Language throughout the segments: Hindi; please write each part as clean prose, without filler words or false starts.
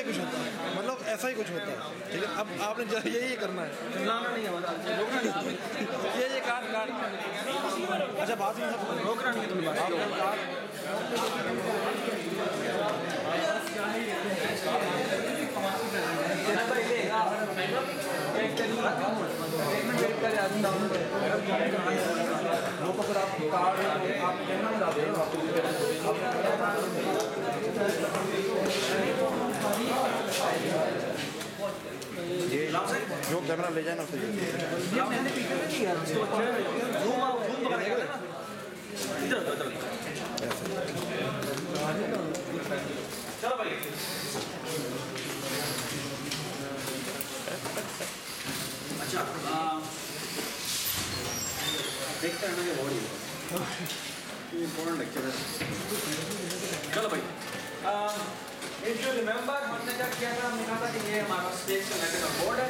ही कुछ होता है, मतलब ऐसा ही कुछ होता है। ठीक है, अब आपने यही करना है, चिल्लाना नहीं है, रोकना नहीं। ये काट अच्छा बात में रोकना नहीं है तुम्हें बात। आपने काट जो कैमरा ले जाए ना उसे चलो भाई अच्छा देखते हैं ना ये बॉडी इम्पोर्टेंट लेक्चर है। चलो भाई इफ यू रिमेंबर हमने क्या किया था, हमने कहा था कि ये हमारा स्पेस कनेक्टेड बोर्ड है।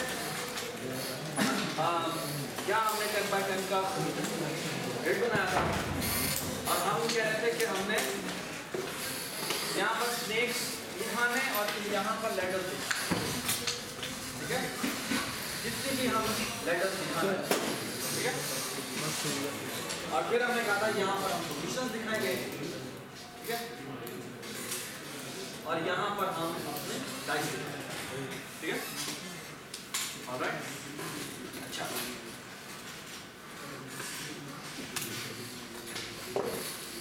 क्या हमने 10x10 का ग्रिड बनाया था और हम कह रहे थे कि हमने यहाँ पर स्नेक्स दिखाने और फिर यहाँ पर लेटर्स, ठीक है, जितने भी हम लेटर्स दिखाने, ठीक है, और फिर हमने कहा था यहाँ पर हम पोजीशंस दिखाएंगे, ठीक है, और यहाँ पर हम अपने डाइस दिखाएंगे, ठीक है, ऑलराइट। अच्छा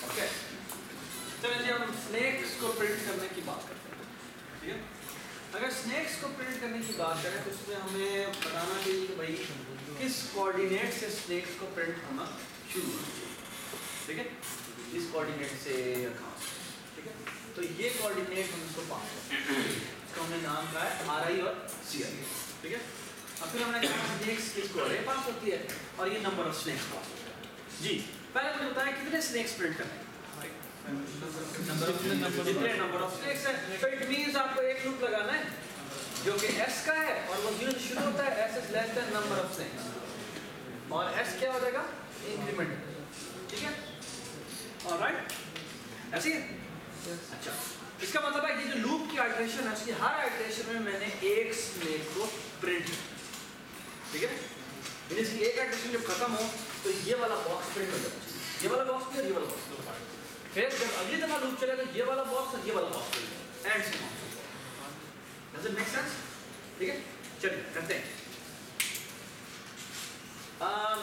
ओके, चलिए हम स्नेक्स को प्रिंट करने की बात करते हैं, ठीक है। अगर स्नेक्स को प्रिंट करने की बात करें तो उसमें हमें बताना चाहिए कि भाई किस कोऑर्डिनेट से स्नेक्स को प्रिंट होना शुरू होना चाहिए, ठीक है, इस कोऑर्डिनेट से या कहाँ से, ठीक है। तो ये कोऑर्डिनेट हम इसको पास करते हैं, इसका हमने नाम कहा है RI और CI, ठीक है। अब फिर हमने कहा स्नेक्स किसको अरे पास होती है और ये नंबर ऑफ स्नेक्स पास होता है। जी पहले मुझे बताया कितने स्नेक्स प्रिंट करने हैं, जितने नंबर ऑफ स्नेक्स है। तो इट मींस आपको एक लूप लगाना है जो कि S का है और वो 0 से शुरू होता है, S is less than number of snacks, और S क्या हो जाएगा, इंक्रीमेंट, ठीक है, ऑलराइट, ऐसे ही। अच्छा इसका मतलब है कि जो लूप की आइटरेशन है उसकी हर आइटरेशन में मैंने एक स्नेक को प्रिंट, ठीक है, इसकी एक आइटरेशन जब खत्म हो तो ये वाला बॉक्स प्रिंट हो जाता है, ये वाला बॉक्स भी और ये वाला बॉक्स, फिर जब अगली दफा लूप चले तो ये वाला बॉक्स और ये वाला बॉक्स एंड से डज इट मेक सेंस, ठीक है। चलिए करते हैं।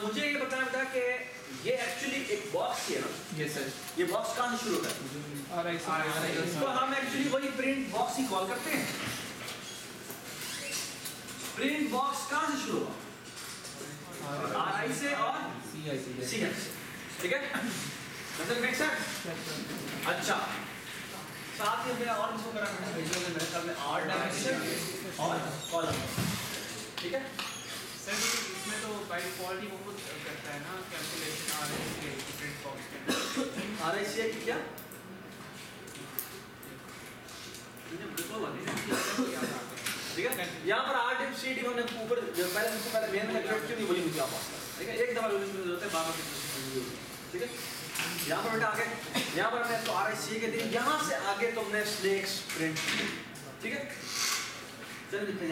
मुझे ये बताना था कि ये एक्चुअली एक बॉक्स है ना, यस सर, ये बॉक्स कहाँ से शुरू होता है, इसको हम एक्चुअली वही प्रिंट बॉक्स ही कॉल करते हैं। प्रिंट बॉक्स कहाँ से शुरू हुआ, RI से और CI से, ठीक है, डज इट मेक सेंस। अच्छा साथ ही मैं और इसको करा मैंने भेजोगे मेरे ख्याल में R डायमेंशन और कॉलम, ठीक है। सर इसमें तो बाय डिफॉल्ट ही वो खुद करता है ना कैलकुलेशन RI के प्रिंट बॉक्स के अंदर। RI CI की क्या ठीक है, यहाँ पर R डिप C डिप हमने ऊपर पहले मेन में क्यों नहीं बोली मुझे आप, ठीक है, एक दफा लोगों की जरूरत है, बार-बार ठीक है। यहाँ पर बेटा आगे, यहाँ पर हमने इसको RI CI के दिन यहाँ से आगे तो हमने स्नेक्स प्रिंट, ठीक है। चलिए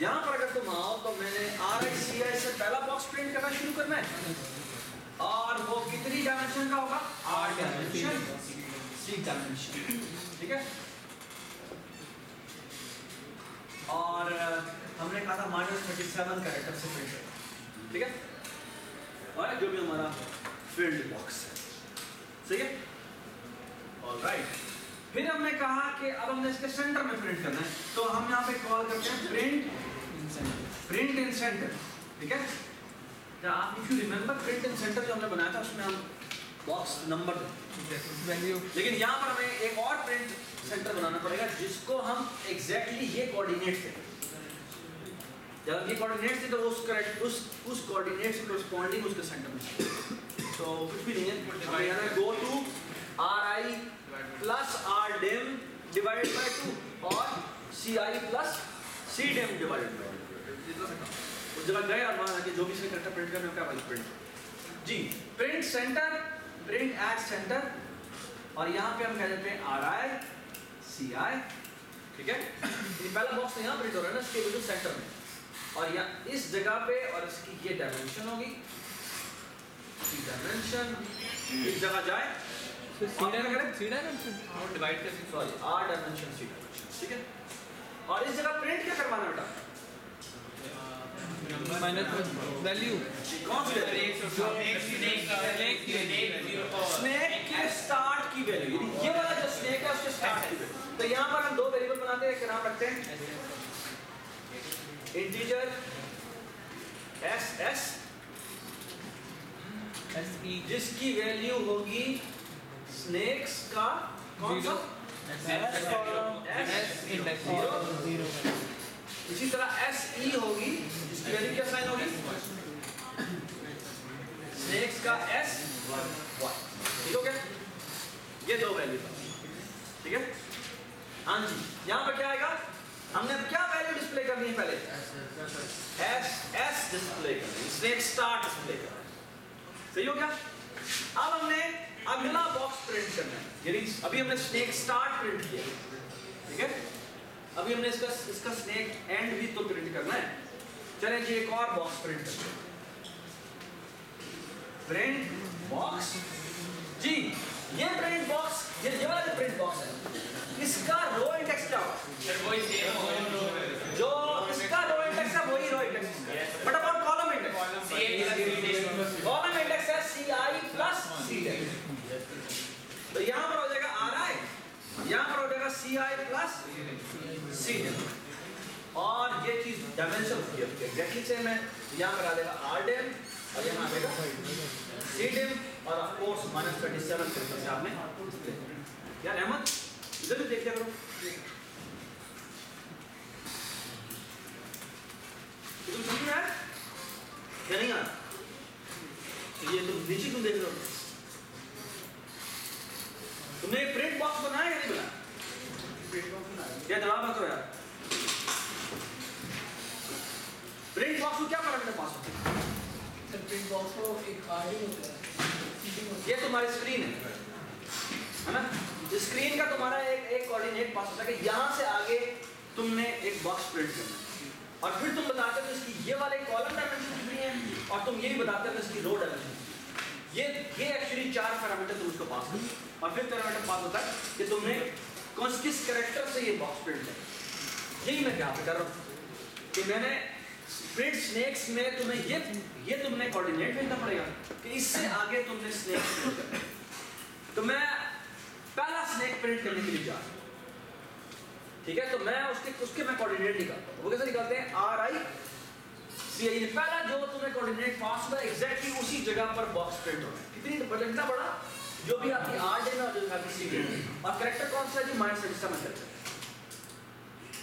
यहाँ पर अगर तुम आओ तो मैंने RI CI से पहला बॉक्स प्रिंट करना शुरू करना है और वो कितनी डायमेंशन का होगा, R डायमेंशन C डायमेंशन, ठीक है। और हमने कहा था -37 कैरेक्टर से प्रिंट करना, ठीक है, और जो भी हमारा फील्ड बॉक्स है, सही है, ऑलराइट। फिर हमने कहा कि अब हमने इसके सेंटर में प्रिंट करना है तो हम यहाँ पे कॉल करते हैं प्रिंट इन सेंटर, ठीक है। आप if you remember print in centre जो हमने बनाया था उसमें हम बॉक्स नंबर वैल्यू, लेकिन यहाँ पर हमें एक और प्रिंट सेंटर बनाना पड़ेगा जिसको हम एग्जैक्टली ये कोऑर्डिनेट से, जब ये कोऑर्डिनेट से तो उस कोऑर्डिनेट से कॉरेस्पॉन्डिंग उसके सेंटर में, तो कुछ भी नहीं है, हमें यहाँ go to RI plus R dim divided by 2 और CI plus C dim divided by 2, उस जगह गए और वहाँ आके जो भी इसमें करेक्टर प्रिंट करना है क्या भाई प्रिंट, जी print centre, print at centre, और यहाँ पे हम कह देते हैं RI CI ठीक है, ये पहला बॉक्स यहाँ प्रिंट हो रहा है ना, इसके बिल्कुल सेंटर में, और यहाँ इस जगह पे, और इसकी ये डायमेंशन होगी, डायमेंशन इस जगह जाए, सी डायमेंशन और डिवाइड कर सकते sorry R dimension C dimension, ठीक है, और इस जगह प्रिंट क्या करवाना बेटा, माइनस वैल्यू कौन सी वैल्यू, स्नेक के स्टार्ट की वैल्यू, ये वाला जो स्नेक है उसके स्टार्ट की वैल्यू। तो यहाँ पर हम दो वेरिएबल बनाते हैं, क्या नाम रखते हैं, इंटीजर एस जिसकी वैल्यू होगी स्नेक्स का कौन सा एस इंडेक्स 0, इसी तरह एस ई होगी जिसकी वैल्यू क्या साइन होगी स्नेक्स का एस वाई, ठीक हो गया, ये दो वैल्यू, ठीक है। हाँ जी, यहाँ पर क्या आएगा, हमने क्या वैल्यू डिस्प्ले करनी है, पहले एस डिस्प्ले करनी है, स्नेक स्टार्ट डिस्प्ले करना है, सही हो गया। अब हमने अगला बॉक्स प्रिंट करना है, यानी अभी हमने स्नेक स्टार्ट प्रिंट किया, ठीक है, अभी हमने इसका स्नेक एंड भी तो प्रिंट करना है। चलें जी एक और बॉक्स प्रिंट करते हैं, प्रिंट बॉक्स जी, ये प्रिंट बॉक्स, ये वाला जो प्रिंट बॉक्स है इसका रो इंडेक्स क्या होगा, जो इसका रो इंडेक्स है वही row index, but upon column index, column index है CI प्लस C10, तो यहाँ पर हो जाएगा RI, यहाँ पर हो जाएगा CI प्लस C10, और ये चीज डायमेंशन की एग्जैक्टली सेम है, यहाँ पर आ जाएगा RDIM और यहाँ आ जाएगा CDIM, और ऑफ कोर्स -37 से आपने यार अहमद इधर भी देख लिया करो, तुम समझ में आया या नहीं आया, ये तुम नीचे क्यों देख रहे हो, तुमने एक प्रिंट बॉक्स बनाया या नहीं बनाया, क्या जवाब है तो यार, प्रिंट बॉक्स को क्या करंट पास होता है, प्रिंट बॉक्स को एक आरडी होता है, ये तुम्हारी स्क्रीन है ना, स्क्रीन का तुम्हारा एक कोऑर्डिनेट पास होता है कि यहाँ से आगे तुमने एक बॉक्स प्रिंट करना है, और फिर तुम बताते हो इसकी ये वाले कॉलम डायमेंशन कितनी है, और तुम ये भी बताते हो इसकी रो डायमेंशन, ये एक्चुअली 4 पैरामीटर तुम उसको पास करते हो, और फिर पैरामीटर पास होता है कि तुमने किस कैरेक्टर से ये बॉक्स प्रिंट है। यही मैं क्या कर रहा हूँ कि मैंने प्रिंट स्नेक्स में तुम्हें ये तुमने कोऑर्डिनेट भेजना पड़ेगा कि इससे आगे तुमने स्नेक प्रिंट करना है, तो मैं पहला स्नेक प्रिंट करने के लिए जा रहा हूं, ठीक है, तो मैं उसके मैं कोऑर्डिनेट निकालता हूं, वो कैसे निकालते हैं, RI CI, पहला जो तुम्हें कोऑर्डिनेट पास हुआ एग्जैक्टली उसी जगह पर बॉक्स प्रिंट होना है, कितना बड़ा, जो भी आपकी RDIM और जो आपकी CDIM, और कैरेक्टर कौन सा है जो -37 है,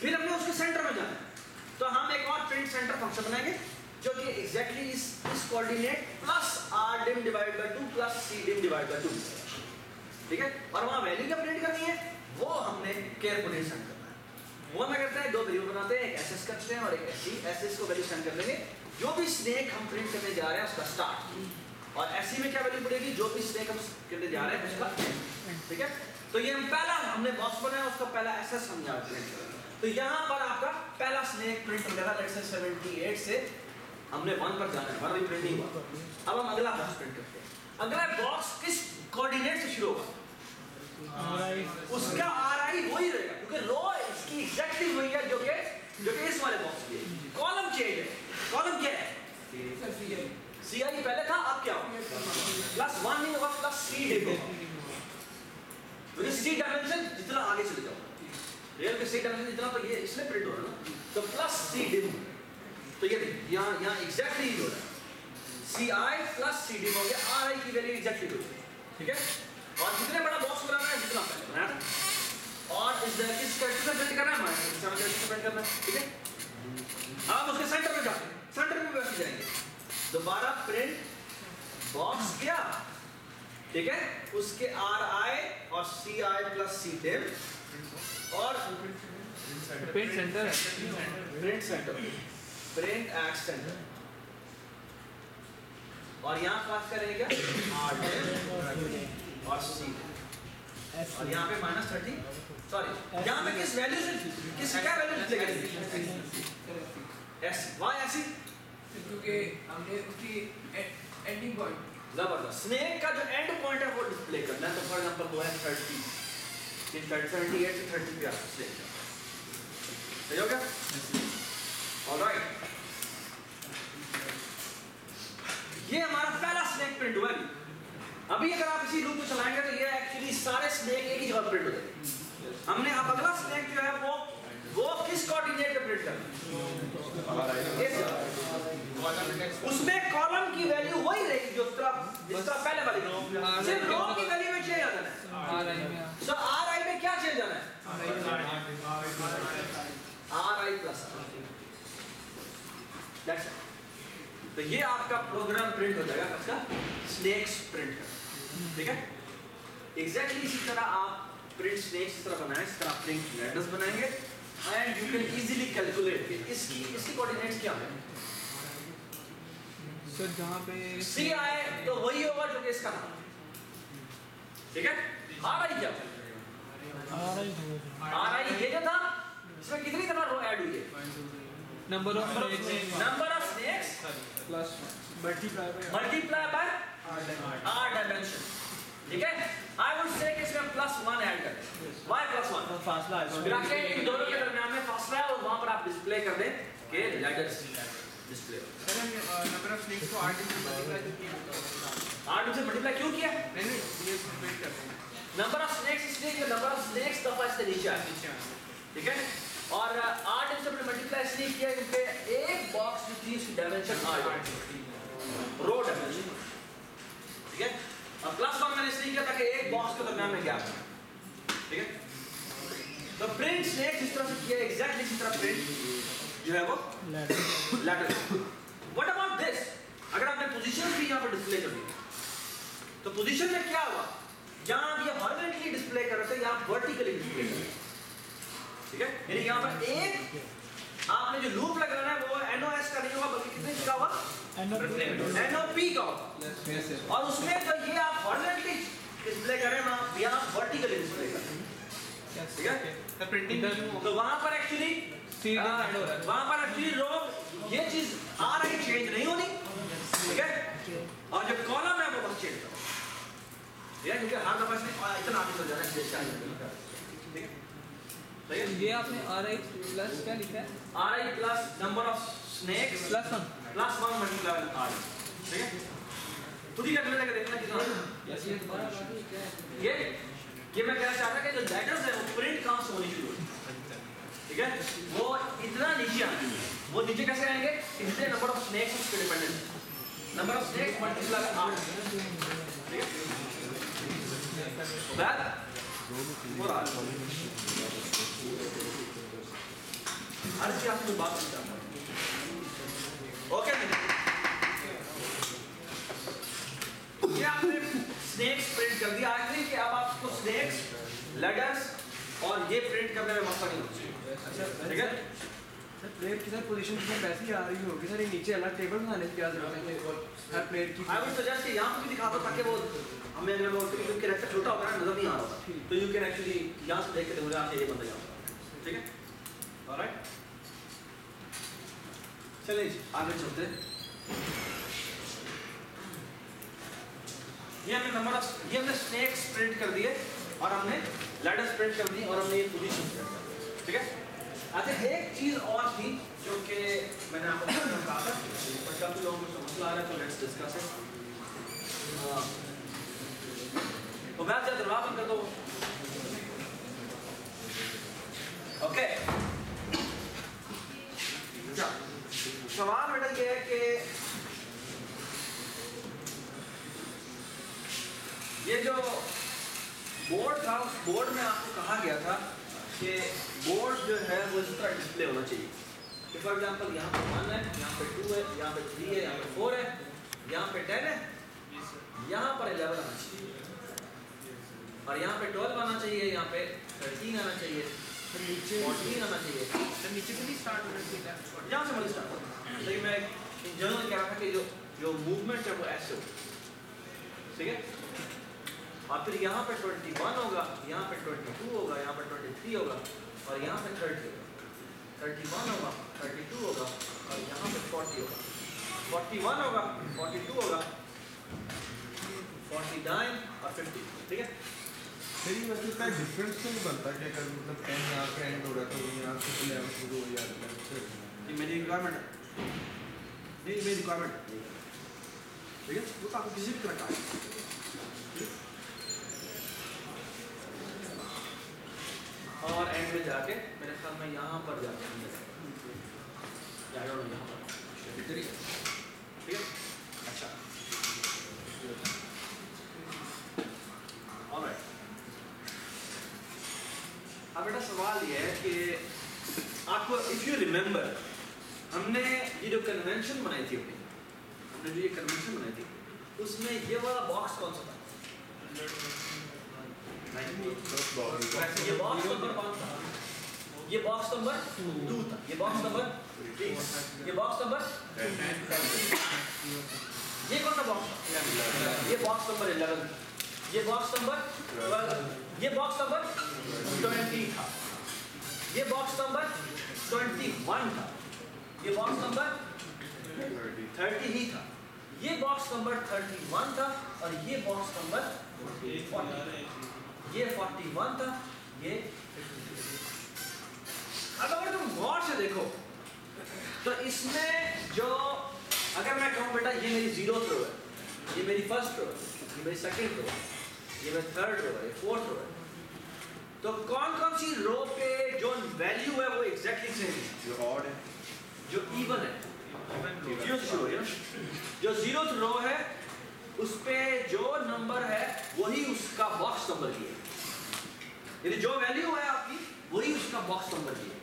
फिर हमने उसके सेंटर में जाना है, तो हम एक और प्रिंट सेंटर फंक्शन बनाएंगे जो कि एग्जैक्टली इस coordinate plus RDIM divide by 2 plus CDIM divide by 2, ठीक है, और वहां वैल्यू क्या प्रिंट करनी है वो हमने केयरफुली सेंड करना है, वो हमें करते हैं दो वेरिएबल बनाते हैं, एक SS करते हैं और एक SE, SS को वैल्यू सेंड कर देंगे, जो भी स्नेक हम प्रिंट करने जा रहे हैं उसका स्टार्ट, और SE में क्या वैल्यू पड़ेगी, जो भी स्नेक हम करने जा रहे हैं उसका, ठीक है, तो ये हम पहला हमने बॉक्स बनाया उसका पहला SS हम यहाँ प्रिंट करेंगे, तो यहाँ पर आपका पहला स्नेक प्रिंट हो जाएगा, लेट्स से 78 से हमने 1 पर जाना है, 1 भी प्रिंट नहीं हुआ, अब हम अगला बॉक्स प्रिंट करते हैं, अगला बॉक्स किस कोऑर्डिनेट से शुरू होगा, उसका RI वही रहेगा, क्योंकि रो इसकी एग्जैक्टली वही है जो कि इस वाले बॉक्स की है, कॉलम चेंज है, कॉलम क्या है, CI पहले था, अब क्या होगा, +1 नहीं होगा, प्लस CDIM होगा, क्योंकि C डायमेंशन जितना आगे चले जाओ, रियल के C डायमेंशन जितना, तो ये इसमें प्रिंट हो रहा है ना, तो प्लस CDIM, तो ये यहाँ एग्जैक्टली हो रहा है, CI प्लस CDIM हो गया, RI की वैल्यू एग्जैक्टली हो गई, ठीक है, और जितने बड़ा बॉक्स बनाना है जितना पहले बनाया था, और इस कैरेक्टर से प्रिंट करना है, प्रिंट करना है, ठीक है, अब उसके सेंटर में जाते हैं, सेंटर में वैसे जाएंगे, दोबारा प्रिंट बॉक्स किया, ठीक है, उसके RI और CI प्लस CDIM और print centre print at centre, और यहाँ पास करेंगे क्या RDIM और CDIM, और यहाँ पे -30, सॉरी यहाँ पे किस वैल्यू से क्या वैल्यू डिस्प्ले करेंगे? ऐसी वाई ऐसी, क्योंकि हमने उसकी एंडिंग पॉइंट जबरदस्त। स्नेक का जो एंड पॉइंट है वो डिस्प्ले करना है, तो फॉर एग्जांपल वो है 30, ये 78 से 30 पे आप डिस्प्ले करें, सही हो गया? ऑलराइट, ये हमारा पहला स्नेक प्रिंट हुआ। अभी अगर आप इसी लूप को चलाएंगे तो ये एक्चुअली सारे स्नेक एक ही जगह प्रिंट हो जाएंगे। हमने अब अगला स्नेक जो है वो किस कोऑर्डिनेट पे प्रिंट करना है? उसमें कॉलम की वैल्यू वही रहेगी जो जिस तरह पहले वाली, सिर्फ रो की वैल्यू में चेंज आ जाना है। सो आर आई में क्या चेंज आना है? आर आई प्लस, तो ये आपका प्रोग्राम प्रिंट हो जाएगा आपका स्नेक्स प्रिंट का, ठीक है? एग्जैक्टली इसी तरह आप प्रिंट स्नेक्स इस तरह बनाएं, इस तरह प्रिंट लैडर्स बनाएंगे and you can easily calculate कि इसकी कोऑर्डिनेट्स क्या है। सर जहाँ पे सी आए तो वही होगा जो कि इसका था, ठीक है? आर आई क्या? आर आई ये जो था इसमें कितनी तरह रो ऐड हुई है? Number of snakes plus multiply by R dimension, ठीक है? आई वुड से कि इसमें +1 ऐड कर दें, y +1 फासला है, इन दोनों के दरमियान में फासला है और वहां पर आप डिस्प्ले कर दें कि लैडर्स डिस्प्ले। सर हम नंबर ऑफ स्नेक्स को 8 से मल्टीप्लाई तो किया होगा। 8 से मल्टीप्लाई क्यों किया? नहीं ये प्रिंट करते हैं नंबर ऑफ स्नेक्स इसलिए कि नंबर ऑफ स्नेक्स दफा इससे नीचे आए, ठीक है? और 8 से मल्टीप्लाई इसलिए किया क्योंकि एक बॉक्स जो थी उसकी डायमेंशन 8 रो डायमेंशन, ठीक है? और +1 मैंने इसलिए किया ताकि एक बॉक्स के दरमियान में गैप है, ठीक है? तो प्रिंट स्नेक्स इस तरह से किया, एग्जैक्टली इसी तरह प्रिंट जो है वो लैडर। What about this? अगर आपने पोजीशन भी यहाँ पर डिस्प्ले कर दी तो पोजीशन में क्या हुआ? जहां आप ये हॉरिजॉन्टली डिस्प्ले कर रहे थे यहाँ वर्टिकली डिस्प्ले कर रहे हैं, ठीक है? यानी यहाँ पर एक आपने जो लूप लगाना है वो NOS का नहीं होगा बल्कि कितने का होगा? NOP का होगा। और उसमें तो ये आप हॉरिजॉन्टली डिस्प्ले कर रहे हैं, वहां यहाँ वर्टिकली डिस्प्ले कर रहे हैं, ठीक है? तो प्रिंटिंग तो वहां पर एक्चुअली रो ये चीज आ रही चेंज नहीं होनी, ठीक है? और जो कॉलम है वो बस चेंज होगा, ठीक है? क्योंकि हर दफा इसमें इतना आगे चल जाना है, ठीक है? सही है? ये आपने RI प्लस क्या लिखा है? RI plus number of snacks +1 +1 multiply by R, ठीक है? खुद ही कैलकुलेट करके देखना कितना ये मैं कहना चाहता कि जो लैडर्स है वो प्रिंट कहां से होनी शुरू होती है, ठीक है? वो इतना नीचे आएंगे, वो नीचे कैसे आएंगे? इसलिए नंबर ऑफ स्नेक्स उसके dependent, number of snacks multiply by R, ठीक है? बैक और R हर चीज आपको बात करता हूं, ओके? ये आपने स्नेक्स प्रिंट कर दिया। आखिरी कि अब आपको स्नेक्स, लैडर्स और ये प्रिंट करने में मसला नहीं होगा, ठीक है? सर प्लेट की सर पोजीशन में वैसी आ रही होगी सर, ये नीचे अलग टेबल बनाने की क्या जरूरत है हर प्लेट की? आई वुड सजेस्ट कि यहाँ पे भी दिखा दो ताकि वो हमें अगर वो क्योंकि कैरेक्टर छोटा होगा ना, नजर नहीं आ रहा होगा, तो यू कैन एक्चुअली यहाँ से देख के देखो यहाँ से ये बंदा यहाँ, ठीक है? ऑलराइट, चलिए आगे चलते हैं। ये हमने नंबर ऑफ ये हमने स्नेक्स प्रिंट कर दिए और हमने लैडर्स प्रिंट कर दी और हमने ये पोजीशन प्रिंट कर दी, ठीक है? अच्छा एक चीज और थी जो कि मैंने आपको कहा था पर काफी लोगों को समझ आ रहा है, तो लेट्स डिस्कस इट। तो मैं जरा दरवाजा बंद कर दो, ओके? सवाल बेटा ये है कि ये जो बोर्ड था उस बोर्ड में आपको कहा गया था कि बोर्ड जो है वो इस तरह डिस्प्ले होना चाहिए कि फॉर एग्जांपल यहाँ पे 1 है, यहाँ पे 2 है, यहाँ पे 3 है, यहाँ पे 4 है, यहाँ पे 10 है, यहाँ पर 11 आना चाहिए और यहाँ पे 12 आना चाहिए, यहाँ पे 13 आना चाहिए, 14 आना चाहिए। तो नीचे से नहीं स्टार्ट होना चाहिए, यहाँ से मतलब स्टार्ट होता है। मैं इन जनरल कह रहा था कि जो मूवमेंट है वो ऐसे हो, ठीक है? और फिर यहाँ पे 21 होगा, यहाँ पे 22 होगा, यहाँ पे 23 होगा और यहाँ पे 30 होगा, 31 होगा, 32 होगा और यहाँ पे 40 होगा, 41 होगा, 42 होगा, 49 और 50, ठीक है। सही मतलब इसका डिफरेंस तो नहीं बनता कि अगर मतलब 10 यहाँ पे एंड हो रहा है तो यहाँ से 11 शुरू हो जाता है। ये मेरी रिक्वायरमेंट है, नहीं मेरी रिक्वायरमेंट है, ठीक है। वो आपको किसी भी तरह का है। और एंड में जाके मेरे ख्याल में यहाँ पर जाके यहाँ पर ठीक है। अच्छा ऑलराइट, अब बेटा सवाल ये है कि आपको इफ यू रिमेंबर हमने ये जो कन्वेंशन बनाई थी हमने जो ये कन्वेंशन बनाई थी उसमें ये वाला बॉक्स कौन सा था? ये बॉक्स नंबर कौन था? ये बॉक्स नंबर 2 था, ये बॉक्स नंबर 3, ये बॉक्स नंबर, ये कौन सा बॉक्स था? ये बॉक्स नंबर 11 था, ये बॉक्स नंबर 12, ये बॉक्स नंबर 20 था, ये बॉक्स नंबर 21 था, ये बॉक्स नंबर 30 ही था, ये बॉक्स नंबर 31 था और ये बॉक्स नंबर 40, ये 41 था, ये। अब अगर तुम गौर से देखो तो इसमें जो अगर मैं कहूँ बेटा ये मेरी 0th रो है, ये मेरी फर्स्ट रो है, ये मेरी सेकंड रो है, ये मेरी थर्ड रो है, ये फोर्थ रो है, तो कौन कौन सी रो पे जो वैल्यू है वो एग्जैक्टली सेम है? जो ऑड है, जो इवन है, जो 0th रो है उस पे जो नंबर है वही उसका बॉक्स नंबर की है, यानी जो वैल्यू है आपकी वही उसका बॉक्स नंबर की है।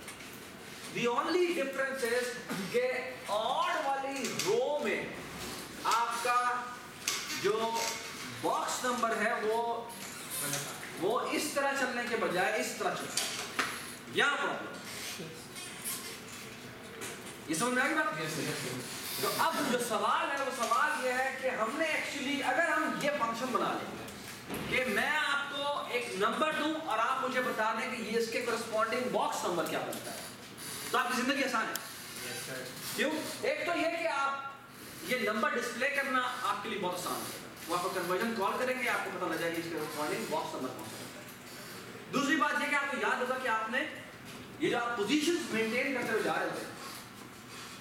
The only difference is कि ऑड वाली रो में आपका जो बॉक्स नंबर है वो इस तरह चलने के बजाय इस तरह चलता है, यहाँ प्रॉब्लम। ये समझ में आ गई बात? तो अब जो सवाल है वो सवाल ये है कि हमने एक्चुअली अगर हम ये फंक्शन बना लें कि मैं आपको एक नंबर दूं और आप मुझे बता दें कि ये इसके करस्पॉन्डिंग बॉक्स नंबर क्या बनता है, तो आपकी जिंदगी आसान है। क्यों? एक तो ये कि आप ये नंबर डिस्प्ले करना आपके लिए बहुत आसान है, वो आपको कन्वर्जन कॉल करेंगे आपको पता लग जाएगा इसके करस्पॉन्डिंग बॉक्स नंबर कौन सा बनता है। दूसरी बात ये कि आपको याद होगा कि आपने ये जो आप पोजीशन मेंटेन करते हुए जा रहे होते,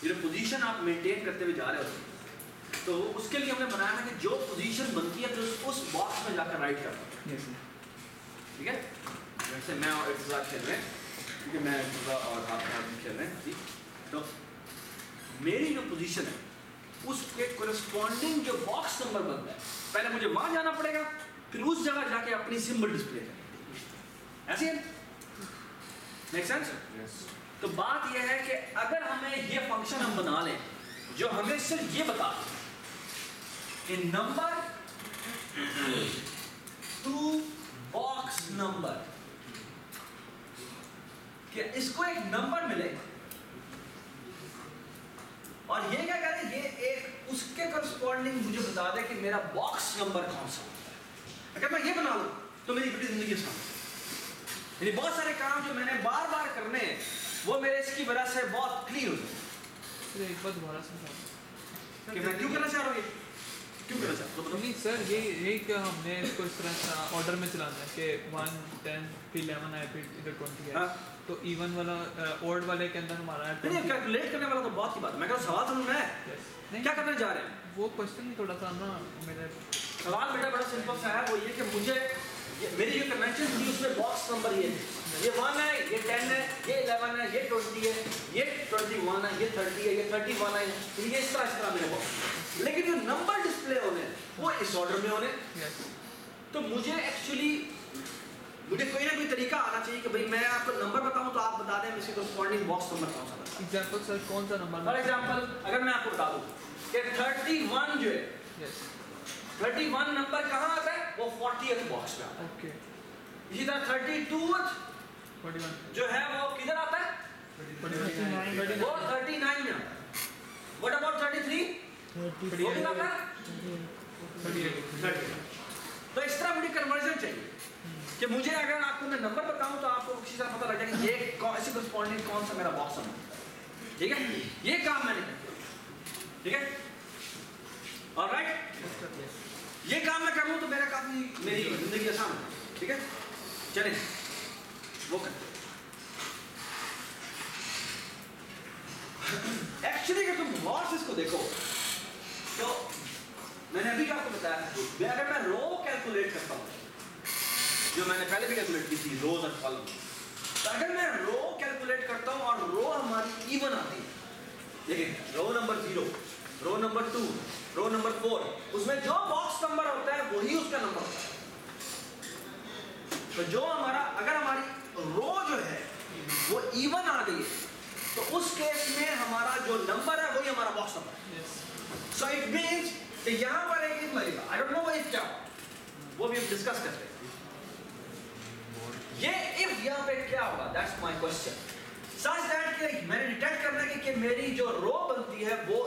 ये जो पोजीशन आप मेंटेन करते हुए जा रहे होते, तो उसके लिए हमने बनाया है कि जो पोजीशन बनती है तो उस बॉक्स में जाकर राइट करना, ठीक है। वैसे मैं और इर्तिज़ा खेल रहे हैं क्योंकि मैं इर्तिज़ा और आप खेल रहे हैं, ठीक। तो मेरी जो पोजीशन है उसके कोरस्पॉन्डिंग जो बॉक्स नंबर बनता है पहले मुझे वहां जाना पड़ेगा, फिर उस जगह जाके अपनी सिंबल डिस्प्ले करें, ऐसे है? Make sense? तो बात यह है कि अगर हमें ये फंक्शन हम बना लें जो हमें सिर्फ ये बता कि नंबर टू बॉक्स नंबर, कि इसको एक नंबर मिले और ये क्या करें, ये एक उसके करस्पॉन्डिंग मुझे बता दे कि मेरा बॉक्स नंबर कौन सा होता है। अगर मैं ये बना लूं तो मेरी पूरी जिंदगी आसान है, यानी बहुत सारे काम जो मैंने बार बार करने हैं वो मेरे इसकी वजह से बहुत क्लीन हो जाए। एक बार दोबारा समझाओ कि मैं क्यों करना चाह रहा हूँ ये, क्यों करना चाह रहा हूँ? नहीं सर, ये क्या हमने इसको इस तरह ऑर्डर में चलाना है कि 1 10 फिर 11 आए फिर इधर 20 है, तो इवन वाला ऑड वाले के अंदर हमारा है नहीं कैलकुलेट करने वाला तो बहुत ही बात, मैं कह रहा हूँ सवाल समझ में है क्या करने जा रहे हैं। वो क्वेश्चन ही थोड़ा सा ना मेरे सवाल बेटा बड़ा सिंपल सा है, वो ये कि मुझे मेरी जो कन्वेंशन थी उसमें बॉक्स नंबर ये 1 है, ये 10 है, ये 11 है, ये 20 है, ये 21 है, ये 30 है, ये 31 है, ये इस तरह मेरे बॉक्स। लेकिन जो नंबर डिस्प्ले होने वो इस ऑर्डर में होने, तो मुझे एक्चुअली मुझे कोई ना कोई तरीका आना चाहिए कि भाई मैं आपको नंबर बताऊं तो आप बता दें इसके करस्पॉन्डिंग बॉक्स नंबर कौन सा बनता है। एग्जांपल सर कौन सा नंबर? फॉर एग्जांपल अगर मैं आपको बता दूं कि 31 जो है, 31 नंबर कहाँ आता है, वो 40th बॉक्स में आता है। ओके, इसी तरह 32 41 जो है वो किधर आता है, 39 वो 39 में आता है। व्हाट अबाउट 33 वो किधर आता है, 38 30। तो इस तरह मुझे कन्वर्जन चाहिए कि मुझे अगर आपको मैं नंबर बताऊं तो आपको उसी तरह पता लग जाए कि ये ऐसे करस्पॉन्डिंग कौन सा मेरा बॉक्स है, ठीक है। ये काम मैंने किया, ठीक है, ऑलराइट। ये काम मैं कर लूं तो मेरा काफी मेरी जिंदगी आसान है, ठीक है। चलिए वो करते एक्चुअली अगर तुम गौर से इसको देखो तो मैंने अभी आपको बताया अगर मैं रो कैलकुलेट करता हूं, जो मैंने पहले भी कैलकुलेट की थी रोज और कॉलम, तो अगर मैं रो कैलकुलेट करता हूं और रो हमारी इवन आती है, देखिए row number 0, row number 2, row number 4, उसमें जो बॉक्स नंबर होता है वही उसका नंबर होता है। तो जो हमारा अगर हमारी रो जो है वो इवन आ गई है तो उस केस में हमारा जो नंबर है वही हमारा बॉक्स नंबर है। सो इट मींस कि यहां पर एक इफ लगेगा, आई डोंट नो वो इफ क्या वो भी हम डिस्कस करते हैं। ये इफ यहां पे क्या होगा, that's my question, such that कि मैंने डिटेक्ट करना है कि मेरी जो रो बनती है वो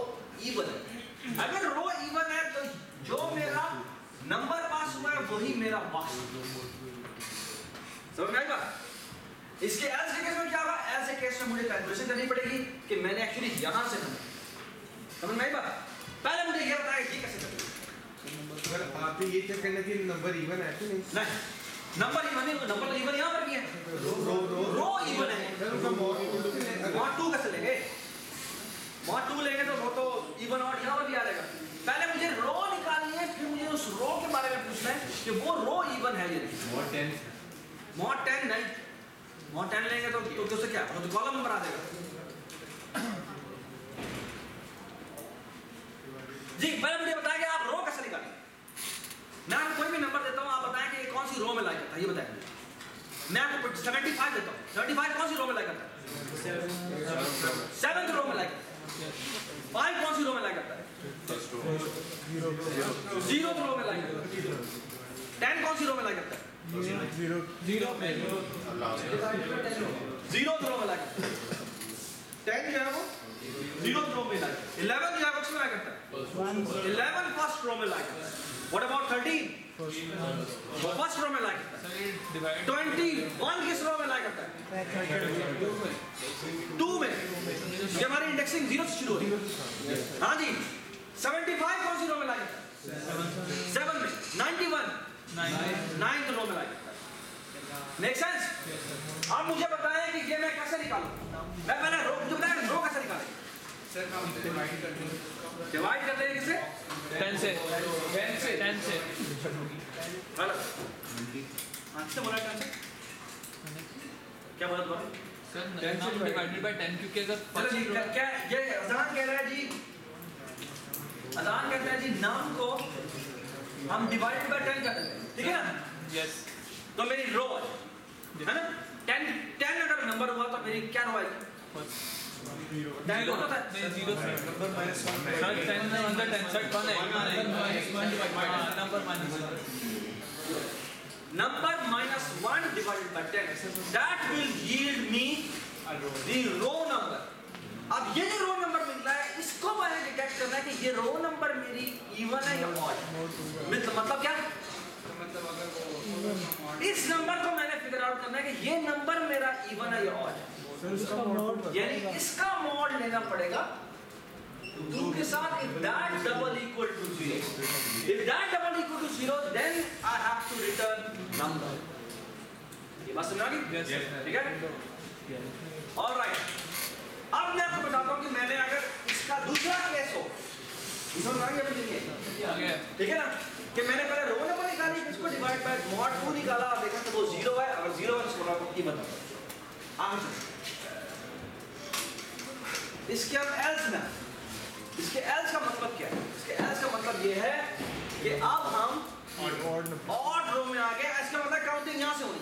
इवन है। अगर रो इवन है तो जो मेरा नंबर पास हुआ है वही मेरा बॉक्स, समझ में आई बात। इसके एल्स के केस में क्या होगा, एल्स के केस में मुझे कैलकुलेशन करनी पड़ेगी कि मैंने एक्चुअली यहां से नंबर, समझ में आई बात। पहले मुझे ये बताया कि कैसे करें। अगर आप ये चेक करना कि नंबर इवन है कि नहीं, नंबर इवन है, नंबर इवन यहां पर भी है, रो इवन है। मॉड 2 कैसे लेंगे, मॉड 2 लेंगे तो रो तो इवन और यहां पर भी आ जाएगा। पहले मुझे रो निकालनी है, फिर मुझे उस रो के बारे में पूछना है कि वो रो इवन है या नहीं। मॉड 10 नहीं, मॉड 10 लेंगे तो उससे क्या, तो कॉलम नंबर आ जाएगा। जी पहले मुझे बताया कि आप रो कैसे निकालेंगे। मैं आपको कोई भी नंबर देता हूं, आप बताएं कि कौन सी रो में लाइक करता है, ये बताएं। मैं आपको 75 देता हूं, 75 कौन सी रो में लाइक करता है, 7th रो में लाइक करता है। 5 कौन सी रो में लाइक करता है, 0th रो में लाइक करता है। 10 कौन सी रो में लाइक करता है, 0th रो में लाइक करता है। 10 जो है वो 0th रो में लाइक, 11 जो है वो किसमें लाइक करता है, 11 फर्स्ट रो में लाइक करता है। What about 13? फर्स्ट रो में लाइक करता है। 21 किस रो में लाइक करता है, 2 में, ये हमारी इंडेक्सिंग 0 से शुरू होती है। हाँ जी। 75 कौन सी रो में लाइक करता है, 7 में। 91 9th रो में लाइक करता है। Make sense. अब मुझे बताएं कि ये मैं कैसे निकालूं। मैं पहले रो, मुझे बताएं रो कैसे निकालें। डिवाइड करते हैं किससे, 10 से गलत। अच्छा बोला 10 से, क्या बोला तुम्हारे सर, नाम डिवाइडेड बाय 10 क्योंकि अगर क्या ये अजान कह रहा है जी, अजान कहता है जी नाम को हम डिवाइडेड बाय 10 कर देते हैं, ठीक है ना। यस, तो मेरी रो है ना, 10 अगर नंबर हुआ तो मेरी क्या रो आएगी, 10 होता है नहीं 0 नंबर -1 सर 10 अंदर 10 सर 1 है number -1 divided by 10 that will yield me the row number। अब ये जो रो नंबर मिल रहा है इसको मैंने डिटेक्ट करना है कि ये रो नंबर मेरी इवन है या ऑड। मतलब क्या, इस नंबर को मैंने फिगर आउट करना है कि ये नंबर मेरा इवन है या ऑड है, यानी इसका मॉड लेना पड़ेगा 2 के साथ। if that double equal to 0 then I have to return number। ये बात समझ आ गई, ठीक है, ऑलराइट। अब मैं आपको बताता हूं कि मैंने अगर इसका दूसरा केस हो, समझ आ गया मुझे, ठीक है ना, कि मैंने पहले रो नंबर निकाली, इसको डिवाइड बाय मॉड 2 निकाला और देखा तो वो 0 है। अगर 0 है तो आपको की बता आगे इसके अब एल्स में, इसके एल्स का मतलब क्या है, इसके एल्स का मतलब ये है कि अब हम ऑड रो में आ गए। इसका मतलब काउंटिंग यहां से होनी।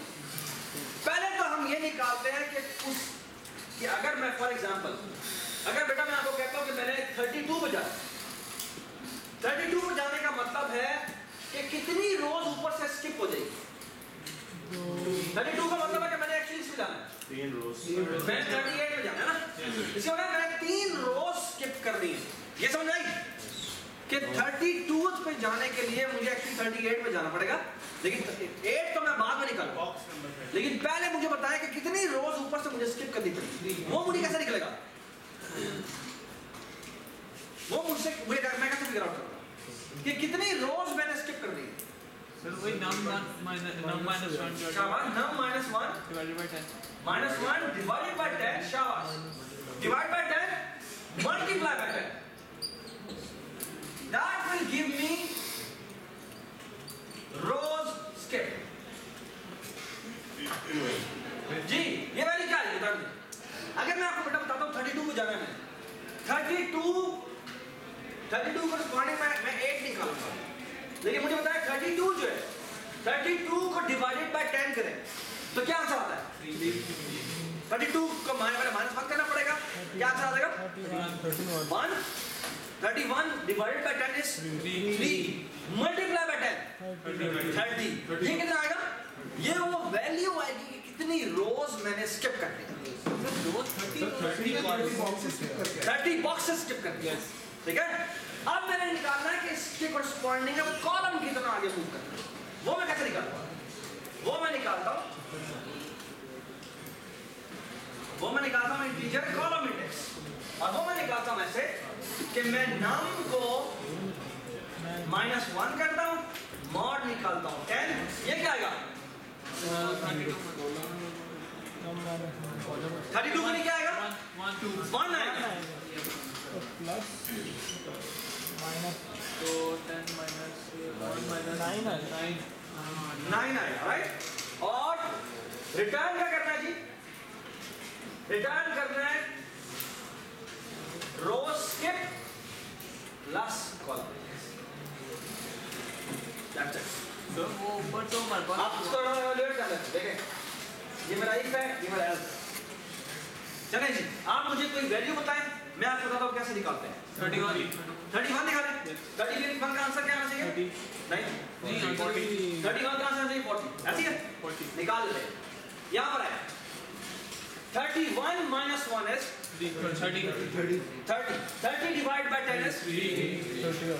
पहले तो हम ये निकालते हैं कि उस कि अगर मैं फॉर एग्जांपल अगर बेटा मैं आपको कहता हूं कि मैंने 32 बजा, 32 बजाने का मतलब है कि कितनी रोज ऊपर से स्किप हो जाएगी। 32 का मतलब है कि मैंने एक्चुअली इसमें जाना है 3 रोज, मैंने 38 में जाना है ना, इसका मतलब मैंने 3 रोज स्किप कर दी है। ये समझ आई कि 32 पे जाने के लिए मुझे एक्चुअली 38 पे जाना पड़ेगा, लेकिन 8 तो मैं बाद में निकालूंगा, लेकिन पहले मुझे बताया कि कितनी रोज ऊपर से मुझे स्किप करनी पड़ेगी। वो मुझे कैसे निकलेगा, वो मुझसे मैं कैसे फिगर आउट करूंगा कि कितनी रोज मैंने स्किप कर दी। सर वही num minus 1 शाबाश, num minus 1 divided by 10 minus 1 divided by 10, शाबाश, divide by 10 multiply by 10, that will give me rows skip। जी ये वैल्यू क्या है बता दीजिए। अगर मैं आपको बेटा बताता हूँ 32 को जाना है, 32 को स्क्वायरिंग मैं 8 निकालूंगा, लेकिन मुझे बताया 32 जो है 32 को डिवाइडेड बाय 10 करें तो क्या आंसर आता है? 32 को माइनस 1 करना पड़ेगा, क्या आंसर आ जाएगा? 31 divided by 10 is 3 multiply by 10 30। ये कितना आएगा? ये वो वैल्यू आएगी कि कितनी रोज मैंने स्किप कर दी। 30 बॉक्सेस स्किप कर दिया, ठीक है। अब मैंने निकालना है कि इसके कॉरस्पॉन्डिंग है कॉलम कितना आगे मूव करना है, वो मैं कैसे निकालता हूँ? वो मैं निकालता हूँ इंटीजर कॉलम इंडेक्स, और वो मैं निकालता हूँ ऐसे कि मैं नम को -1 करता हूँ, मॉड निकालता हूँ 10, ये क्या आएगा? 32 में क्या आएगा? 1 आएगा, प्लस माइनस तो 10 minus 1 minus 9 आएगा, राइट। और रिटर्न क्या करना है जी? रिटर्न करना है रो स्किप प्लस कॉलम। तो वो ऊपर तो हमारे पास आप इसको इवैल्यूएट कर लेते हैं, देखें ये मेरा इफ है, ये मेरा एल्स। चलें जी, आप मुझे कोई वैल्यू बताएं, मैं आपको बताता हूँ कैसे निकालते हैं। 31 निकालें। 31 का आंसर क्या आना चाहिए? नहीं 31 का आंसर चाहिए 40, ऐसी है 40 निकाल ले। यहाँ पर है 31 minus 1 is 30 divided by 10 is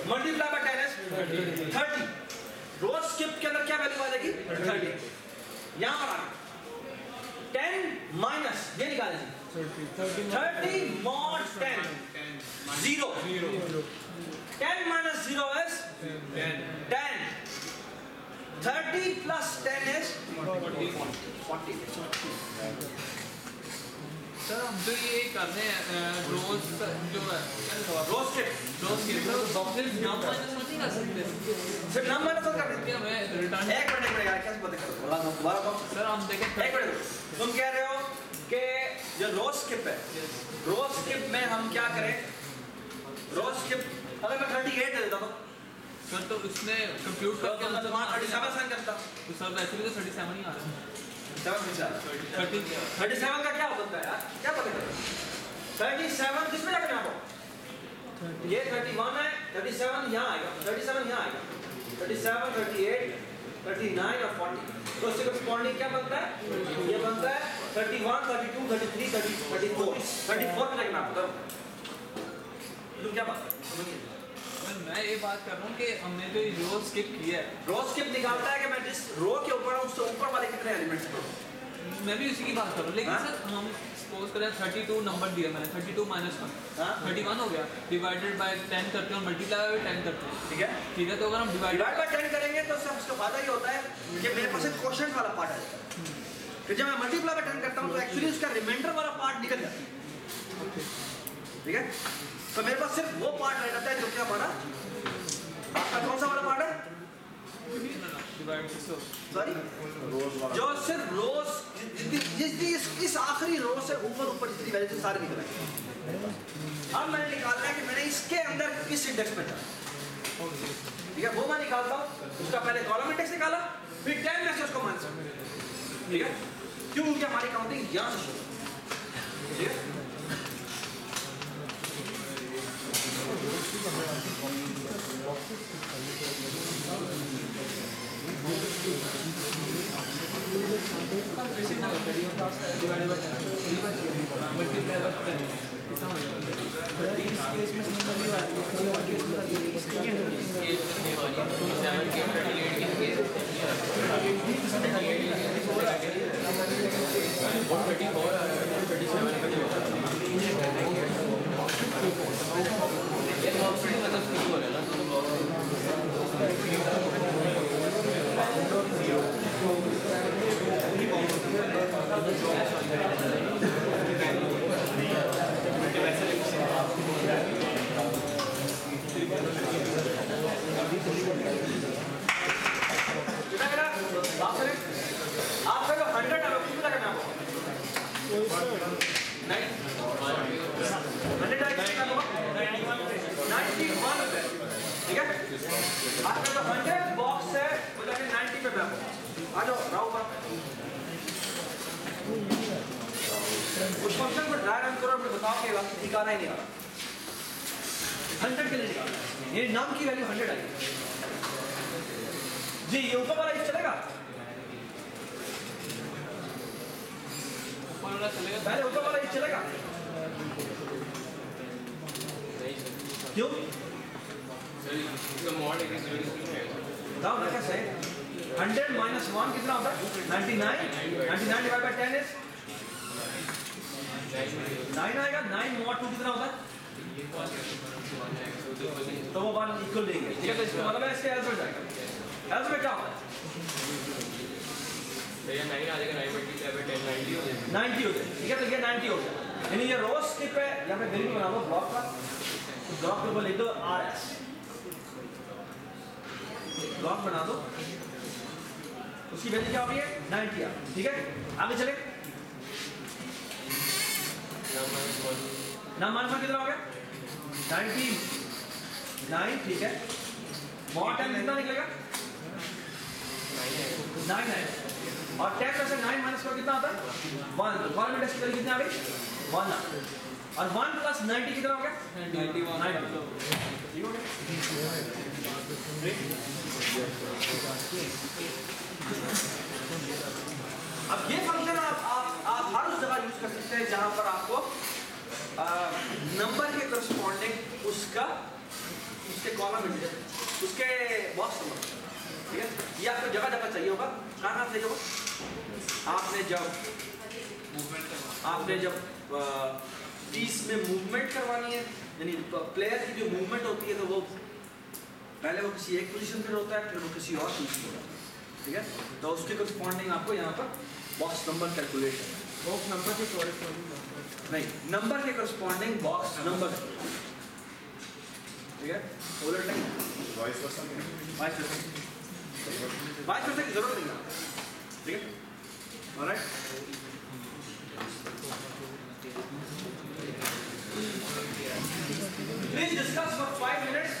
multiply by 10 is 30। Rose skip के अंदर क्या वैल्यू आ जाएगी? 30। यहाँ पर आ 10 माइनस ये निकालें 30 mod 10 0 10 minus 0 is 10 30 plus 10 is 40। Sir हम जो ये कर रहे हैं रोज जो है रोज के बॉक्सेस नम माइनस नहीं कर सकते सिर्फ नम माइनस कर देते क्या मैं रिटर्न हैं। एक मिनट यार कैसे पता करो दोबारा सर हम देखें एक मिनट, तुम कह रहे हो कि जो रोज स्किप है, रोज स्किप में हम क्या करें? रोज स्किप अगर मैं 38 दे देता तो सर तो उसने कंप्यूट करके मैं 37 साइन करता, तो सर वैसे भी तो 37 ही आ रहा है 37 का क्या हो सकता है यार, क्या पता करो? 37 किसमें जाकर यहाँ पर ये 31 है, 37 यहाँ आएगा, 37 यहाँ आएगा, 37 38 39 और 40, तो इससे कॉरस्पॉन्डिंग क्या बनता है? ये बनता है 31 32 33 34 पे लगना आपको। तुम क्या बात है समझिए? मैं ये बात कर रहा हूँ कि हमने जो रो स्किप किया है, रो स्किप निकालता है कि मैं जिस रो के ऊपर हूँ उससे ऊपर वाले कितने एलिमेंट्स हैं। मैं भी उसी की बात कर रहा हूँ, लेकिन हाँ? सर हम सपोज करें 32 नंबर दिया मैंने 32 माइनस 1 हाँ? 31 हो गया, डिवाइडेड बाय 10 करते हैं और मल्टीप्लाई बाय 10 करते हैं, ठीक है, ठीक है। तो अगर हम डिवाइड डिवाइड बाय 10 करेंगे तो सब उसका फायदा ये होता है कि मेरे पास एक क्वोशंट वाला पार्ट आ जाता है, फिर जब मैं मल्टीप्लाई बाय 10 करता हूँ तो एक्चुअली उसका रिमाइंडर वाला पार्ट निकल जाता है, ठीक है। तो मेरे पास सिर्फ वो पार्ट रह जाता है जो क्या हमारा आपका कौन सा वाला पार्ट है? डिवाइड सॉरी जो सिर्फ रोज इस आखिरी रो से ऊपर जितनी वैल्यू सारे निकल आए। अब मैंने निकालना है कि मैंने इसके अंदर किस इंडेक्स पे जाना, ठीक है, वो मैं निकालता हूँ। उसका पहले कॉलम इंडेक्स निकाला, फिर 10 में से उसको माइनस, ठीक है, क्यों? क्योंकि हमारी काउंटिंग यहाँ से शुरू, ठीक है। उस फंक्शन को ड्रैग एंड करो, बताओ कि ठिकाना ही नहीं आ रहा। 100 के लिए निकालना है, ये नाम की वैल्यू 100 आई जी। ये ऊपर वाला इस चलेगा, पहले ऊपर वाला इस चलेगा क्यों? बताओ ना कैसे। 100 माइनस 1 कितना होता है? 99। 99 डिवाइड बाय 10 इज 9 आएगा। 9 mod 2 कितना होता है? तो वो 1 इक्वल देंगे, ठीक है। तो इसका मतलब है इसके आंसर जाएगा। आंसर क्या होता है? 9 आ जाएगा, 9 मल्टीप्लाई बाय 10 90 हो जाएगा। 90 हो जाएगा, ठीक है। तो ये 90 हो जाएगा, यानी ये रो स्किप है। यहाँ पे ग्रीन बना दो ब्लॉक का, ब्लॉक के ऊपर लिख दो RS, ब्लॉक बना दो। उसकी वैल्यू क्या हो रही है? 90 आ, ठीक है। आगे चले। नाम मान कितना हो गया? 99, ठीक है। mod 10 कितना निकलेगा? 9 है। और 10 में से 9 माइनस कितना आता है? 1। 1 में डेसिमल कितने आ गई? 1 आ। और 1 प्लस 90 कितना हो गया? 91। अब ये फंक्शन आप हर उस जगह यूज कर सकते हैं जहां पर आपको नंबर के करस्पॉन्डिंग उसके कॉलम इंटीजर, उसके बॉक्स नंबर, ठीक है। ये आपको जगह जगह चाहिए होगा। कहाँ चाहिए होगा? आपने जब पीस में मूवमेंट करवानी है, यानी प्लेयर की जो मूवमेंट होती है, तो वो पहले वो किसी एक पोजीशन पर होता है, फिर वो किसी और पोजीशन पर होता है, ठीक है। तो उसके करस्पॉन्डिंग आपको यहाँ पर box number calculation, box number के कॉरेस्पॉन्डिंग नहीं, नंबर के करस्पॉन्डिंग बॉक्स नंबर, ठीक है। उलट नहीं, वाइस वर्सा की जरूरत नहीं है, ठीक है। Alright, please discuss for 5 minutes.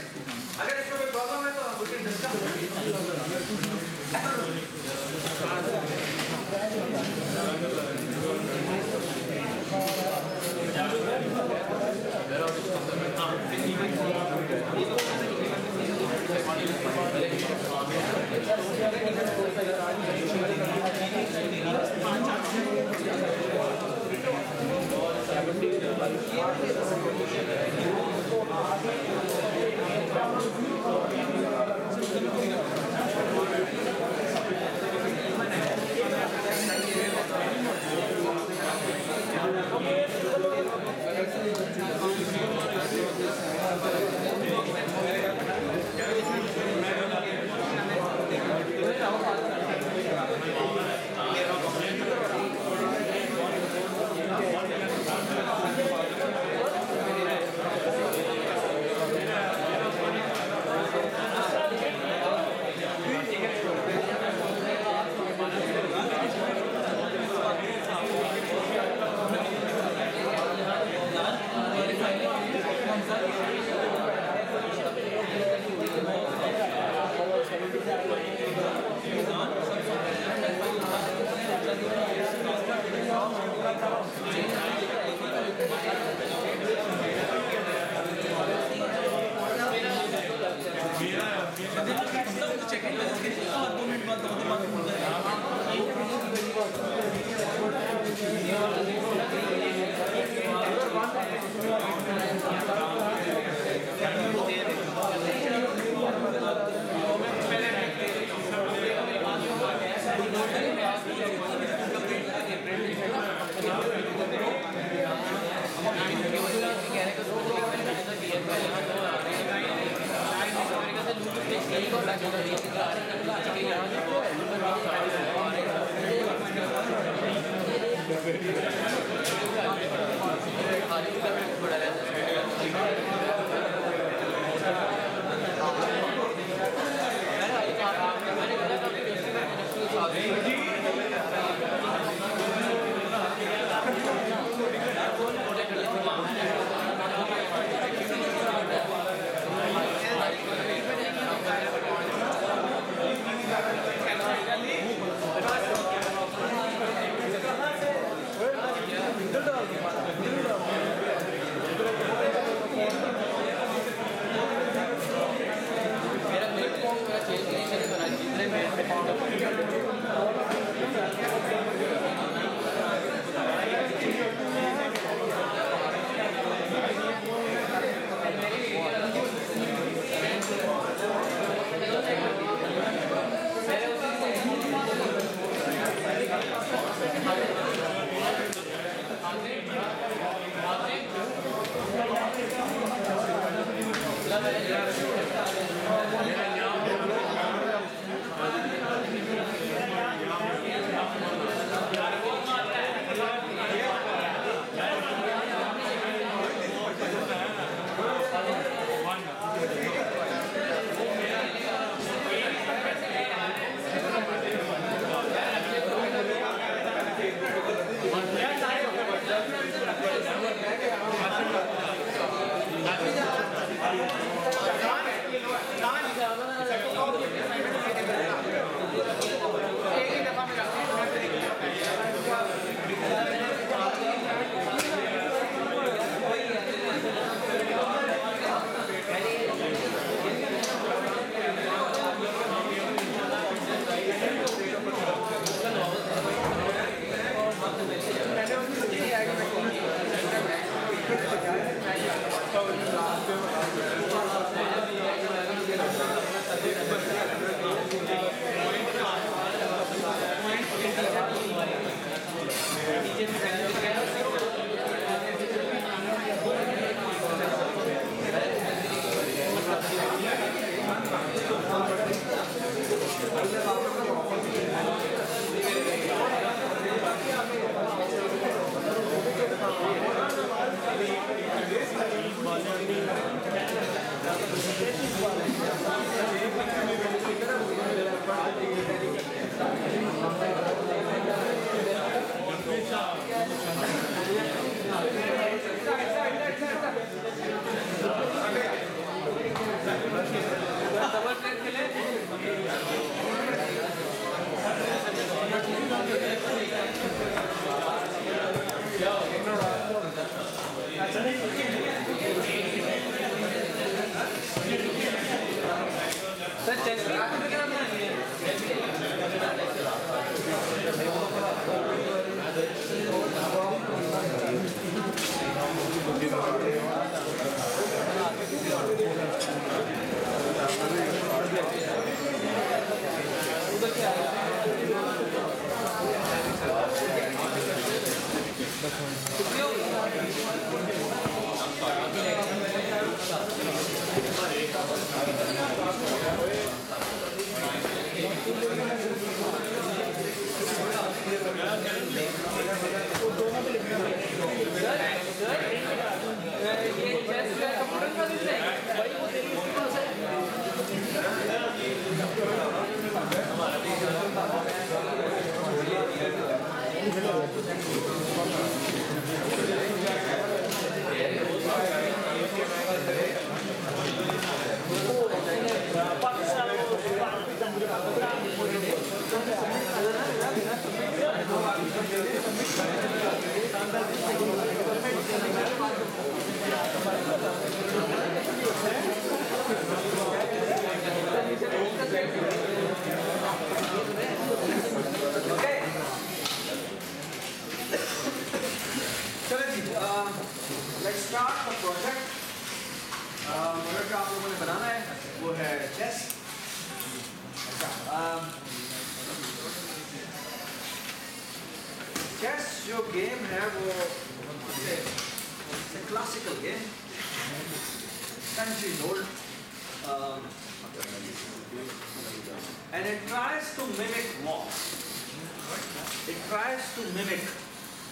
अगर इसमें कोई प्रॉब्लम है तो वी कैन डिस्कस।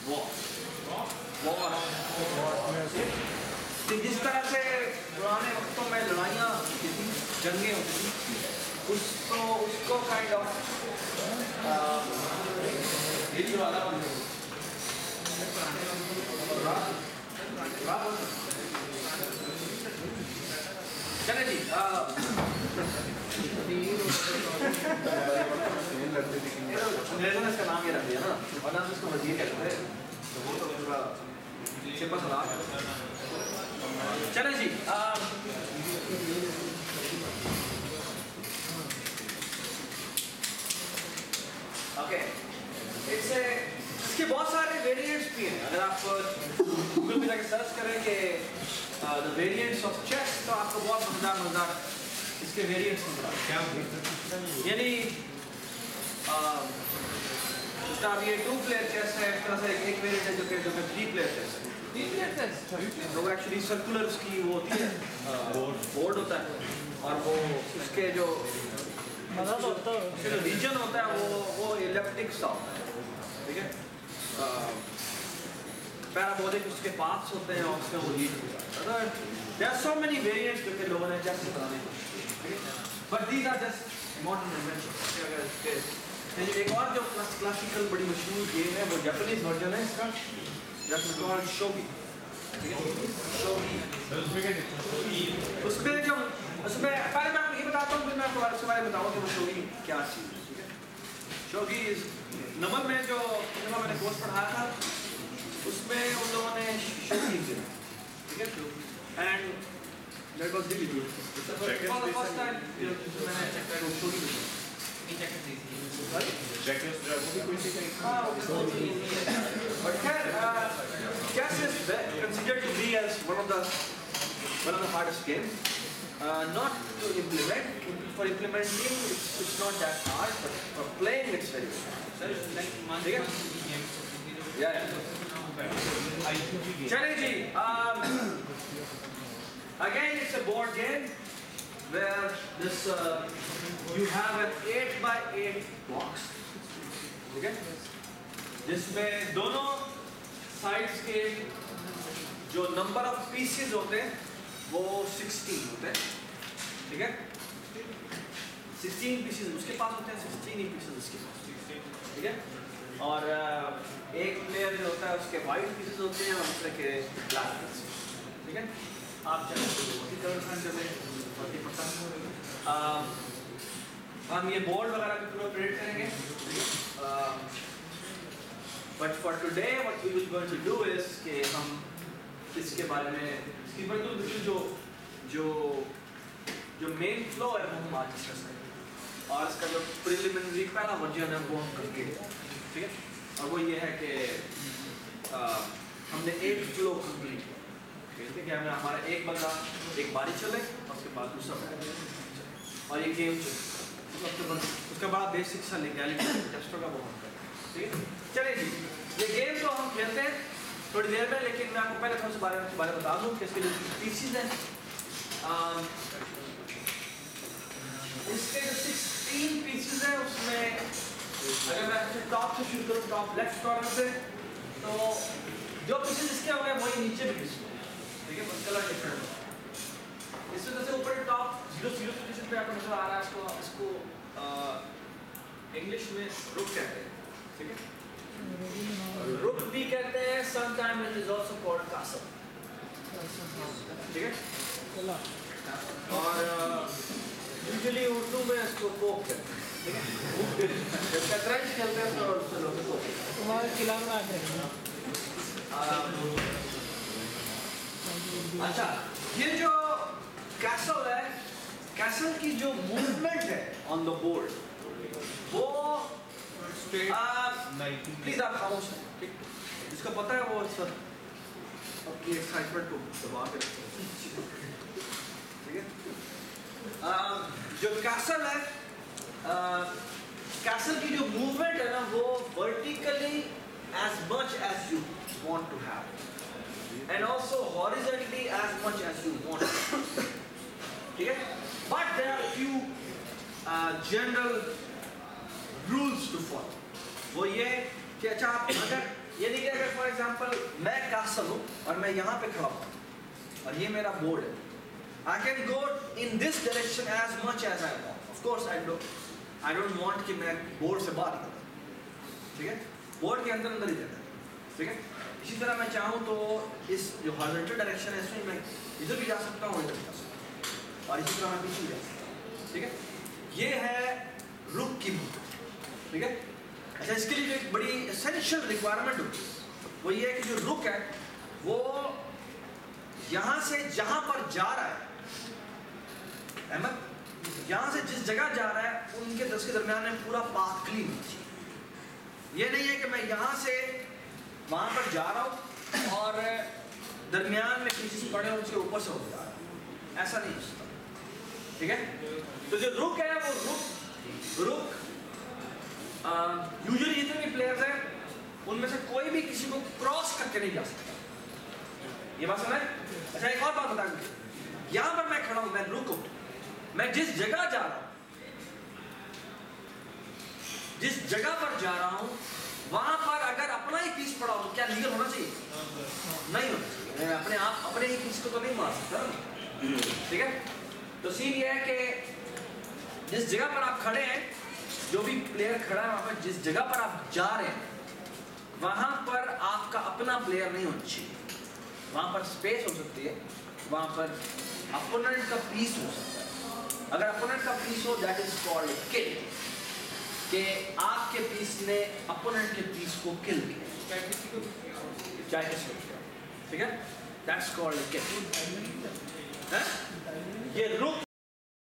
वॉर जिस तरह से पुराने वक्तों में लड़ाइयाँ होती थी, जंगें होती थी, उसको काइंड ऑफ चले जी इसका नाम ये रख दिया ना, और नाम उसको वजीर कहते थे, तो वो तो पूरा सिपा सलाह। चले जी ओके, इसके बहुत सारे वेरिएंट्स भी हैं। अगर आप गूगल पे जाकर सर्च करें कि द वेरिएंट्स ऑफ चेस, तो आपको बहुत मजेदार इसके वेरिएंट्स नजर आते हैं। यानी अब ये 2 प्लेयर चेस है, इस तरह से एक वेरिएंट है जो कि 3 प्लेयर चेस है। तो एक्चुअली सर्कुलर उसकी वो होती है, बोर्ड होता है, और वो उसके जो रीजन होता है वो इलेप्टिक सा होता है, ठीक है। पैराबोलिक उसके पाथ्स होते हैं और उसमें वो लीड होता है। There are so many variants जो कि लोगों ने चेस में बनाने हैं, but these are just modern inventions. एक और जो क्लासिकल बड़ी मशहूर गेम है वो जापानीज वर्जन है इसका, कॉल्ड शोगी, ठीक है। शोगी उसमें पहले मैं आपको ये बताता हूँ, फिर मैं आपको उसके बारे में बताऊँगा कि वो शोगी क्या चीज़ है, ठीक है। शोगी नमन में जो मैंने कोर्स पढ़ाया था उसमें उन लोगों ने शोगी किया, ठीक है। And that was really good. First time मैंने शोगी किया। But chess is considered to be as one of the hardest games. Not to implement. For implementing, it's not that hard, but for playing, it's very good. Yeah. Challenge ji. Again, it's a board game where this you have an 8x8 box, ठीक है, जिसमें दोनों साइड्स के जो नंबर ऑफ पीसेस होते हैं वो 16 होते हैं, ठीक है। 16 पीसेस उसके पास होते हैं, 16 ही पीसेस उसके पास, ठीक है। और एक प्लेयर जो होता है उसके वाइट पीसेस होते हैं और दूसरे के ब्लैक पीसेस, ठीक है। आप चलें हम ये बोर्ड वगैरह भी पूरा प्रिंट करेंगे, but for today what we will going to do is कि हम इसके बारे में इसकी जो मेन फ्लो है वो हम आज डिस्कस करेंगे, और इसका जो प्रिलिमिनरी पहला वर्जन है वो हम करके, ठीक है। और वो ये है कि हमने एक फ्लो कंप्लीट किया, ठीक है। हमारा एक बंदा एक बारी चले और उसके बाद दूसरा और ये गेम उसका बड़ा बेसिक सा लीगैलिटी टेस्टों का वो हम करते हैं, ठीक है। चलिए जी, ये गेम तो हम खेलते हैं थोड़ी देर में, लेकिन मैं आपको पहले थोड़ा सा बारे बता दूँ कि इसके जो पीसीज हैं, इसके जो 16 पीसेज हैं उसमें अगर मैं टॉप से शुरू करूँ, टॉप लेफ्ट कॉर्नर से, तो जो पीसेज इसके होंगे वही नीचे भी पीसेज, ठीक है, बस कलर डिफरेंट होगा। इसमें जैसे ऊपर टॉप 0 पोजीशन पे आपको नजर आ रहा है, इसको इंग्लिश में रुक कहते हैं, ठीक है। रुक भी कहते हैं, sometime it is also called castle, ठीक है। और यूजुअली उर्दू में इसको पोक कहते हैं, ठीक है। जब शतरंज खेलते हैं तो लोग पोक तुम्हारे खिलाफ ना है। अच्छा, ये जो कैसल है, कैसल की जो मूवमेंट है ऑन द बोर्ड वो प्लीज आप खामोश हैं, ठीक। जिसको पता है वो अपनी एक्साइटमेंट को दबा के रखते हैं, ठीक है। जो कैसल है, कैसल की जो मूवमेंट है ना वो vertically as much as you want to have and also horizontally as much as you want, ठीक है। But there are a few general rules to follow. वो ये कि अच्छा आप अगर ये देखिए अगर फॉर एग्जांपल मैं कासल हूँ और मैं यहाँ पे खड़ा हूँ और ये मेरा बोर्ड है, I can go in this direction as much as I want. Of course I don't want कि मैं बोर्ड से बाहर निकलूँ, ठीक है, बोर्ड के अंदर अंदर ही रहना है, ठीक है। इसी तरह मैं चाहूँ तो इस जो हॉरिजॉन्टल डायरेक्शन है इसमें मैं इधर भी जा सकता हूँ, इधर भी जा सकता हूँ, और इसी तरह मैं पीछे भी जा सकता हूँ, ठीक है। ये है रुक की मूवमेंट, ठीक है। अच्छा, इसके लिए जो एक बड़ी एसेंशियल रिक्वायरमेंट होती है वो ये है कि जो रुक है वो यहाँ से जहाँ पर जा रहा है अहमद, यहाँ से जिस जगह जा रहा है उनके के दरमियान में पूरा पाथ क्लीन होना चाहिए। ये नहीं है कि मैं यहाँ से वहाँ पर जा रहा हूँ और दरमियान में किसी पड़े उसके ऊपर से हो जा रहा है, ऐसा नहीं हो सकता, ठीक है। तो जो रुक है वो रुक यूजुअली जितने भी प्लेयर्स हैं उनमें से कोई भी किसी को क्रॉस करके नहीं जा सकता, ये बात समझ। अच्छा, एक और बात बता दूं, यहाँ पर मैं खड़ा हूँ, मैं रुक हूँ, मैं जिस जगह जा रहा हूँ, जिस जगह पर जा रहा हूँ वहां पर अगर अपना ही पीस पड़ा हो तो क्या लीगल होना चाहिए? नहीं होना चाहिए। मैं अपने आप अपने ही पीस को तो नहीं मार सकता, ठीक है। तो सीन ये है कि जिस जगह पर आप खड़े हैं, जो भी प्लेयर खड़ा है वहां पर, जिस जगह पर आप जा रहे हैं वहां पर आपका अपना प्लेयर नहीं होना चाहिए। वहां पर स्पेस हो सकती है, वहां पर अपोनेंट का पीस हो सकता है। अगर अपोनेंट का पीस हो दैट इज कॉल्ड किल, कि आपके पीस ने अपोनेंट के पीस को किल किया, चाहे किसी को, ठीक है, दैट्स कॉल्ड किल। ये रुक